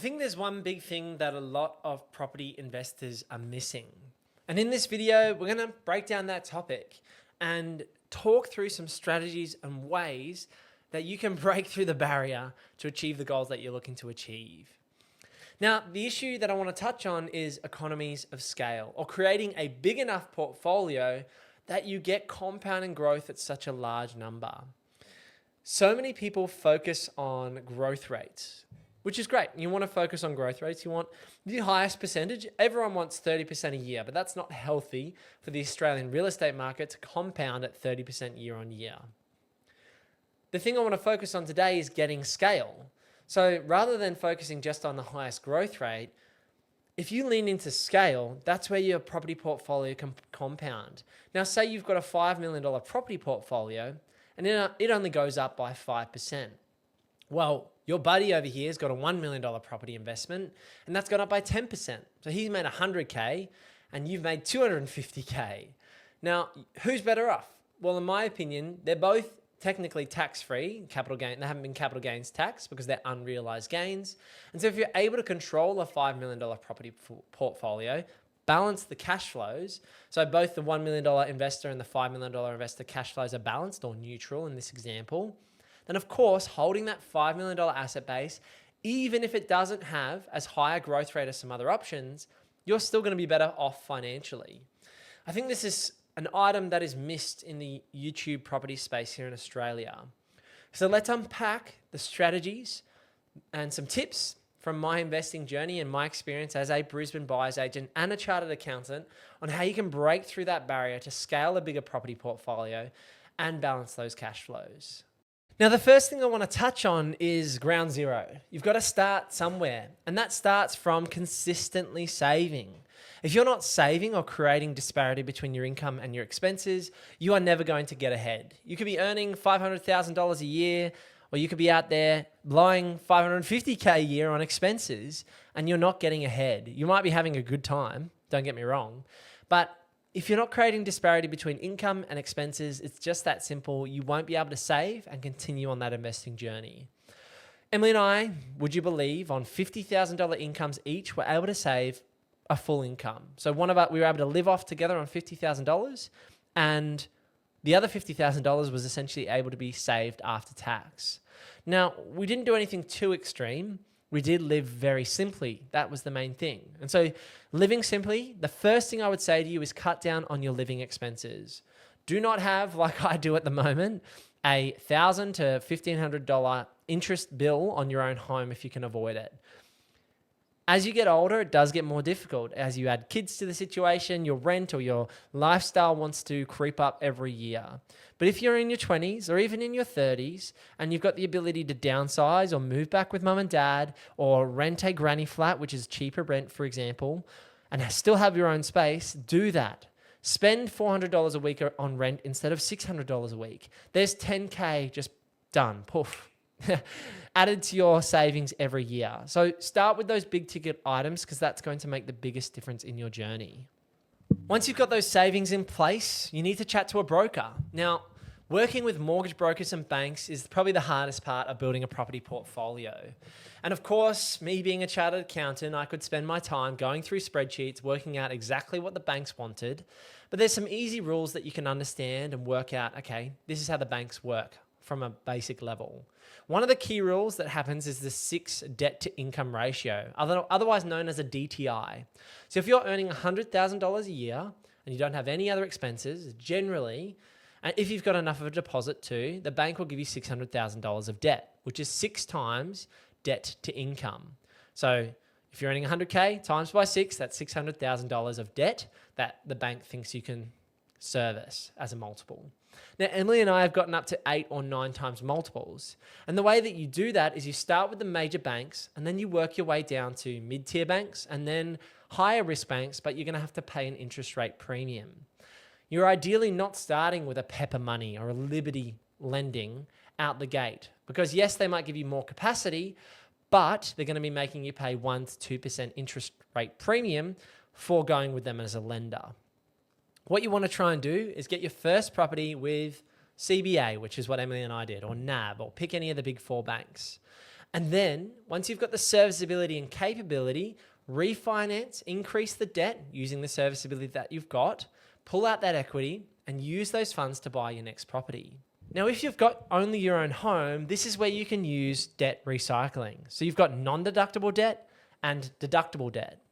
think there's one big thing that a lot of property investors are missing. And in this video, we're going to break down that topic and talk through some strategies and ways that you can break through the barrier to achieve the goals that you're looking to achieve. Now, the issue that I want to touch on is economies of scale, or creating a big enough portfolio that you get compounding growth at such a large number. So many people focus on growth rates, which is great. You want to focus on growth rates. You want the highest percentage. Everyone wants 30% a year, but that's not healthy for the Australian real estate market to compound at 30% year on year. The thing I want to focus on today is getting scale. So rather than focusing just on the highest growth rate, if you lean into scale, that's where your property portfolio can compound. Now, say you've got a $5 million property portfolio and it only goes up by 5%. Well, your buddy over here has got a $1 million property investment and that's gone up by 10%. So he's made 100K and you've made 250K. Now, who's better off? Well, in my opinion, they're both technically tax-free, capital gain. They haven't been capital gains taxed because they're unrealized gains. And so if you're able to control a $5 million property portfolio, balance the cash flows, so both the $1 million investor and the $5 million investor cash flows are balanced or neutral in this example, then of course, holding that $5 million asset base, even if it doesn't have as high a growth rate as some other options, you're still going to be better off financially. I think this is an item that is missed in the YouTube property space here in Australia. So let's unpack the strategies and some tips from my investing journey and my experience as a Brisbane buyer's agent and a chartered accountant on how you can break through that barrier to scale a bigger property portfolio and balance those cash flows. Now, the first thing I want to touch on is ground zero. You've got to start somewhere, and that starts from consistently saving. If you're not saving or creating disparity between your income and your expenses, you are never going to get ahead. You could be earning $500,000 a year, or you could be out there blowing $550K a year on expenses, and you're not getting ahead. You might be having a good time, don't get me wrong, but if you're not creating disparity between income and expenses, it's just that simple. You won't be able to save and continue on that investing journey. Emily and I, would you believe, on $50,000 incomes each, were able to save a full income. So we were able to live off together on $50,000, and the other $50,000 was essentially able to be saved after tax. Now, we didn't do anything too extreme. We did live very simply. That was the main thing. And so living simply, the first thing I would say to you is cut down on your living expenses. Do not have, like I do at the moment, a $1,000 to $1,500 interest bill on your own home if you can avoid it. As you get older, it does get more difficult. As you add kids to the situation, your rent or your lifestyle wants to creep up every year. But if you're in your 20s or even in your 30s and you've got the ability to downsize or move back with mum and dad or rent a granny flat, which is cheaper rent, for example, and still have your own space, do that. Spend $400 a week on rent instead of $600 a week. There's $10K just done. Poof. Added to your savings every year. So start with those big ticket items because that's going to make the biggest difference in your journey. Once you've got those savings in place, you need to chat to a broker. Now, working with mortgage brokers and banks is probably the hardest part of building a property portfolio. And of course, me being a chartered accountant, I could spend my time going through spreadsheets, working out exactly what the banks wanted. But there's some easy rules that you can understand and work out, okay, this is how the banks work from a basic level. One of the key rules that happens is the 6 debt to income ratio, otherwise known as a DTI. So if you're earning $100,000 a year and you don't have any other expenses, generally, and if you've got enough of a deposit too, the bank will give you $600,000 of debt, which is 6 times debt to income. So if you're earning 100K times by 6, that's $600,000 of debt that the bank thinks you can service as a multiple. Now, Emily and I have gotten up to 8 or 9 times multiples. And the way that you do that is you start with the major banks and then you work your way down to mid-tier banks and then higher risk banks, but you're going to have to pay an interest rate premium. You're ideally not starting with a Pepper Money or a Liberty lending out the gate because yes, they might give you more capacity, but they're going to be making you pay 1 to 2% interest rate premium for going with them as a lender. What you want to try and do is get your first property with CBA, which is what Emily and I did, or NAB, or pick any of the big 4 banks. And then once you've got the serviceability and capability, refinance, increase the debt using the serviceability that you've got, pull out that equity and use those funds to buy your next property. Now, if you've got only your own home, this is where you can use debt recycling. So you've got non-deductible debt and deductible debt.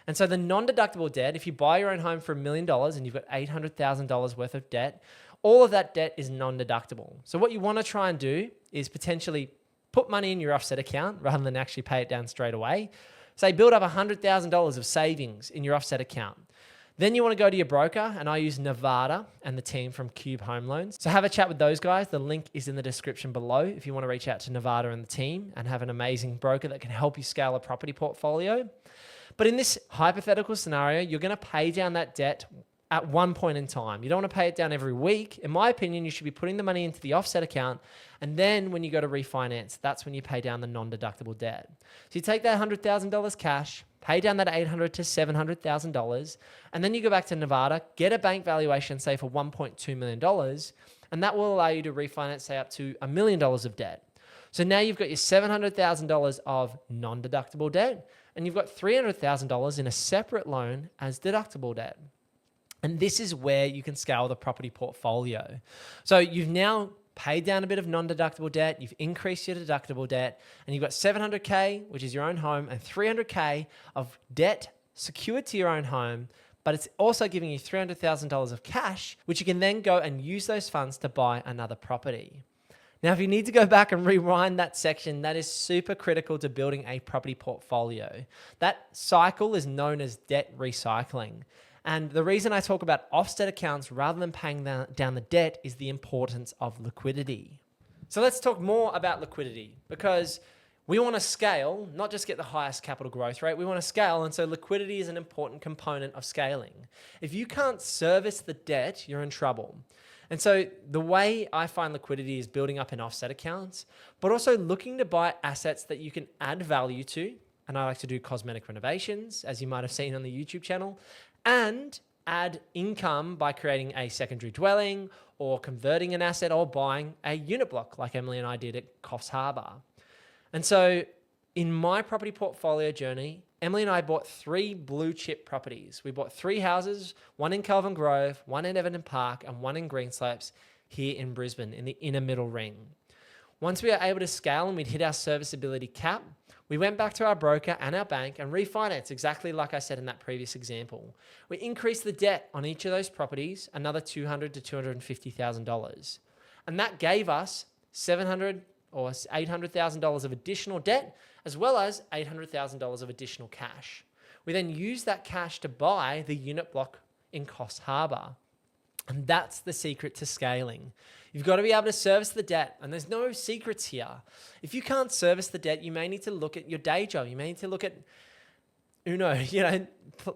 And so the non-deductible debt, if you buy your own home for $1 million and you've got $800,000 worth of debt, all of that debt is non-deductible. So what you want to try and do is potentially put money in your offset account rather than actually pay it down straight away. Say build up $100,000 of savings in your offset account. Then you want to go to your broker, and I use Nevada and the team from Cube Home Loans. So have a chat with those guys. The link is in the description below if you want to reach out to Nevada and the team and have an amazing broker that can help you scale a property portfolio. But in this hypothetical scenario, you're going to pay down that debt at one point in time. You don't want to pay it down every week. In my opinion, you should be putting the money into the offset account. And then when you go to refinance, that's when you pay down the non-deductible debt. So you take that $100,000 cash, pay down that $800,000 to $700,000, and then you go back to Nevada, get a bank valuation, say for $1.2 million, and that will allow you to refinance, say up to $1 million of debt. So now you've got your $700,000 of non-deductible debt, and you've got $300,000 in a separate loan as deductible debt. And this is where you can scale the property portfolio. So you've now paid down a bit of non-deductible debt, you've increased your deductible debt, and you've got $700K, which is your own home, and $300K of debt secured to your own home, but it's also giving you $300,000 of cash, which you can then go and use those funds to buy another property. Now, if you need to go back and rewind that section, that is super critical to building a property portfolio. That cycle is known as debt recycling. And the reason I talk about offset accounts rather than paying down the debt is the importance of liquidity. So let's talk more about liquidity, because we want to scale, not just get the highest capital growth rate, we want to scale. And so liquidity is an important component of scaling. If you can't service the debt, you're in trouble. And so the way I find liquidity is building up in offset accounts, but also looking to buy assets that you can add value to. And I like to do cosmetic renovations, as you might have seen on the YouTube channel, and add income by creating a secondary dwelling or converting an asset or buying a unit block like Emily and I did at Coffs Harbour. And so in my property portfolio journey, Emily and I bought 3 blue chip properties. We bought 3 houses, one in Kelvin Grove, one in Everton Park, and one in Greenslopes here in Brisbane in the inner middle ring. Once we were able to scale and we'd hit our serviceability cap, we went back to our broker and our bank and refinanced exactly like I said in that previous example. We increased the debt on each of those properties, another $200,000 to $250,000. And that gave us $700,000 or $800,000 of additional debt, as well as $800,000 of additional cash. We then used that cash to buy the unit block in Coffs Harbour. And that's the secret to scaling. You've got to be able to service the debt, and there's no secrets here. If you can't service the debt, you may need to look at your day job. You may need to look at,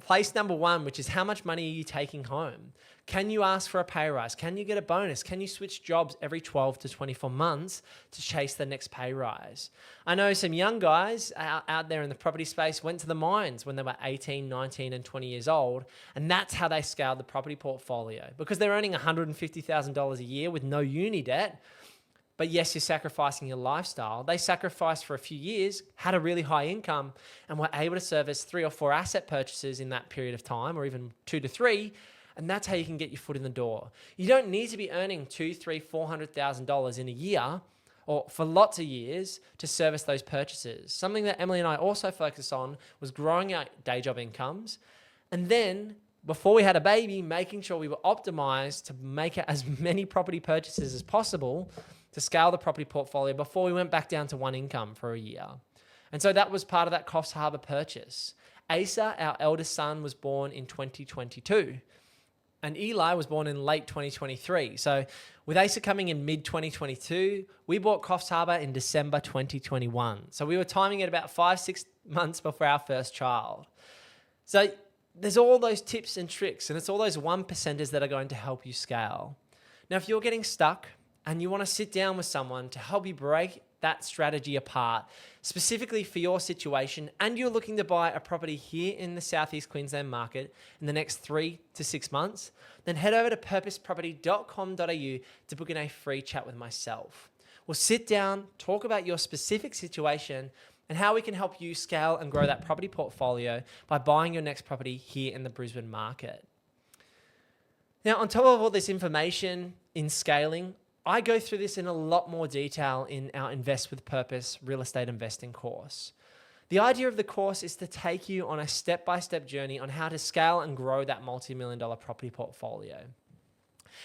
place number 1, which is how much money are you taking home? Can you ask for a pay rise? Can you get a bonus? Can you switch jobs every 12 to 24 months to chase the next pay rise? I know some young guys out there in the property space went to the mines when they were 18, 19, and 20 years old, and that's how they scaled the property portfolio, because they're earning $150,000 a year with no uni debt. But yes, you're sacrificing your lifestyle. They sacrificed for a few years, had a really high income, and were able to service 3 or 4 asset purchases in that period of time, or even 2 to 3. And that's how you can get your foot in the door. You don't need to be earning $200,000, $300,000, $400,000 in a year or for lots of years to service those purchases. Something that Emily and I also focused on was growing our day job incomes. And then before we had a baby, making sure we were optimized to make as many property purchases as possible to scale the property portfolio before we went back down to 1 income for a year. And so that was part of that Coffs Harbour purchase. Asa, our eldest son, was born in 2022. And Eli was born in late 2023. So with Asa coming in mid-2022, we bought Coffs Harbour in December 2021. So we were timing it about 5-6 months before our first child. So there's all those tips and tricks, and it's all those 1%ers that are going to help you scale. Now, if you're getting stuck and you want to sit down with someone to help you break that strategy apart, specifically for your situation, and you're looking to buy a property here in the Southeast Queensland market in the next 3 to 6 months, then head over to purposeproperty.com.au to book in a free chat with myself. We'll sit down, talk about your specific situation and how we can help you scale and grow that property portfolio by buying your next property here in the Brisbane market. Now, on top of all this information in scaling, I go through this in a lot more detail in our Invest with Purpose real estate investing course. The idea of the course is to take you on a step-by-step journey on how to scale and grow that multi-million dollar property portfolio.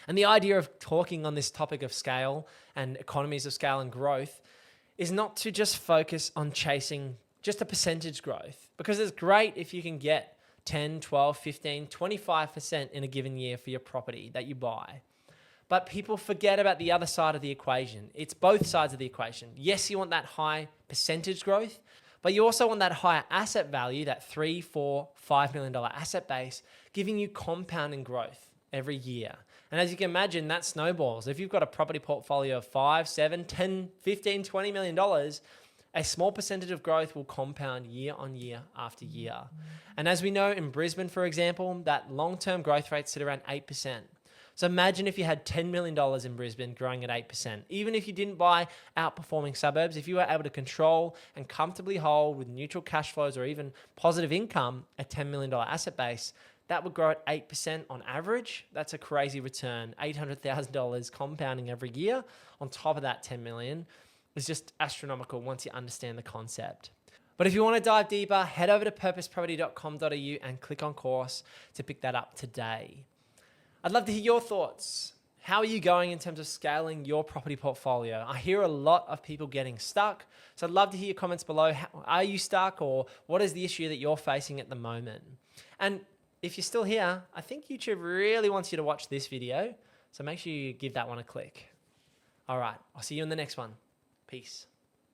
And the idea of talking on this topic of scale and economies of scale and growth is not to just focus on chasing just a percentage growth, because it's great if you can get 10, 12, 15, 25% in a given year for your property that you buy. But people forget about the other side of the equation. It's both sides of the equation. Yes, you want that high percentage growth, but you also want that higher asset value, that $3, $4, $5 million asset base, giving you compounding growth every year. And as you can imagine, that snowballs. If you've got a property portfolio of 5, 7, 10, 15, $20 million, a small percentage of growth will compound year on year after year. And as we know in Brisbane, for example, that long-term growth rates sit around 8%. So imagine if you had $10 million in Brisbane growing at 8%. Even if you didn't buy outperforming suburbs, if you were able to control and comfortably hold with neutral cash flows or even positive income a $10 million asset base, that would grow at 8% on average. That's a crazy return. $800,000 compounding every year on top of that 10 million is just astronomical once you understand the concept. But if you want to dive deeper, head over to purposeproperty.com.au and click on course to pick that up today. I'd love to hear your thoughts. How are you going in terms of scaling your property portfolio? I hear a lot of people getting stuck. So I'd love to hear your comments below. Are you stuck, or what is the issue that you're facing at the moment? And if you're still here, I think YouTube really wants you to watch this video. So make sure you give that one a click. All right, I'll see you in the next one. Peace.